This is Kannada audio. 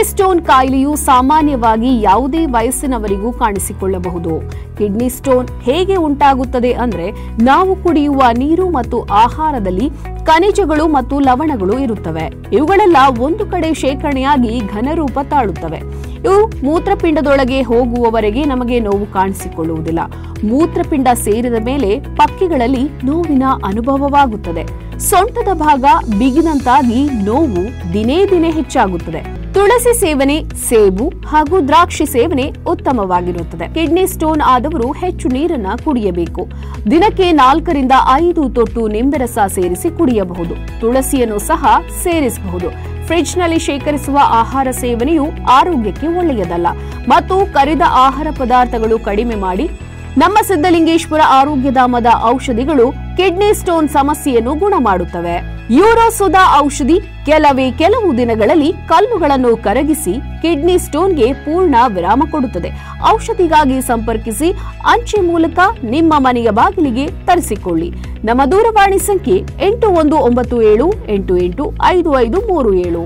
ಸ್ಟೋನ್ ಕಾಯಿಲೆಯು ಸಾಮಾನ್ಯವಾಗಿ ಯಾವುದೇ ವಯಸ್ಸಿನವರಿಗೂ ಕಾಣಿಸಿಕೊಳ್ಳಬಹುದು. ಕಿಡ್ನಿ ಸ್ಟೋನ್ ಹೇಗೆ ಉಂಟಾಗುತ್ತದೆ ಅಂದ್ರೆ, ನಾವು ಕುಡಿಯುವ ನೀರು ಮತ್ತು ಆಹಾರದಲ್ಲಿ ಖನಿಜಗಳು ಮತ್ತು ಲವಣಗಳು ಇರುತ್ತವೆ. ಇವುಗಳೆಲ್ಲ ಒಂದು ಕಡೆ ಶೇಖರಣೆಯಾಗಿ ಘನರೂಪ ತಾಳುತ್ತವೆ. ಇವು ಮೂತ್ರಪಿಂಡದೊಳಗೆ ಹೋಗುವವರೆಗೆ ನಮಗೆ ನೋವು ಕಾಣಿಸಿಕೊಳ್ಳುವುದಿಲ್ಲ. ಮೂತ್ರಪಿಂಡ ಸೇರಿದ ಮೇಲೆ ಪಕ್ಕೆಗಳಲ್ಲಿ ನೋವಿನ ಅನುಭವವಾಗುತ್ತದೆ. ಸೊಂಟದ ಭಾಗ ಬಿಗಿದಂತಾಗಿ ನೋವು ದಿನೇ ದಿನೇ ಹೆಚ್ಚಾಗುತ್ತದೆ. ತುಳಸಿ ಸೇವನೆ, ಸೇಬು ಹಾಗೂ ದ್ರಾಕ್ಷಿ ಸೇವನೆ ಉತ್ತಮವಾಗಿರುತ್ತದೆ. ಕಿಡ್ನಿ ಸ್ಟೋನ್ ಆದವರು ಹೆಚ್ಚು ನೀರನ್ನ ಕುಡಿಯಬೇಕು. ದಿನಕ್ಕೆ 4 ರಿಂದ 5 ತೊಟ್ಟು ನಿಂಬೆರಸ ಸೇರಿಸಿ ಕುಡಿಯಬಹುದು. ತುಳಸಿಯನ್ನು ಸಹ ಸೇರಿಸಬಹುದು. ಫ್ರಿಡ್ಜ್ನಲ್ಲಿ ಶೇಖರಿಸುವ ಆಹಾರ ಸೇವನೆಯು ಆರೋಗ್ಯಕ್ಕೆ ಒಳ್ಳೆಯದಲ್ಲ ಮತ್ತು ಕರಿದ ಆಹಾರ ಪದಾರ್ಥಗಳು ಕಡಿಮೆ ಮಾಡಿ. ನಮ್ಮ ಸಿದ್ದಲಿಂಗೇಶ್ವರ ಆರೋಗ್ಯಧಾಮದ ಔಷಧಿಗಳು ಕಿಡ್ನಿ ಸ್ಟೋನ್ ಸಮಸ್ಯೆಯನ್ನು ಗುಣ ಮಾಡುತ್ತವೆ. ಯೂರೋಸುಧಾ ಔಷಧಿ ಕೆಲವು ದಿನಗಳಲ್ಲಿ ಕಲ್ಲುಗಳನ್ನು ಕರಗಿಸಿ ಕಿಡ್ನಿ ಸ್ಟೋನ್ಗೆ ಪೂರ್ಣ ವಿರಾಮ ಕೊಡುತ್ತದೆ. ಔಷಧಿಗಾಗಿ ಸಂಪರ್ಕಿಸಿ. ಅಂಚೆ ಮೂಲಕ ನಿಮ್ಮ ಮನೆಯ ಬಾಗಿಲಿಗೆ ತರಿಸಿಕೊಳ್ಳಿ. ನಮ್ಮ ದೂರವಾಣಿ ಸಂಖ್ಯೆ 8197885537.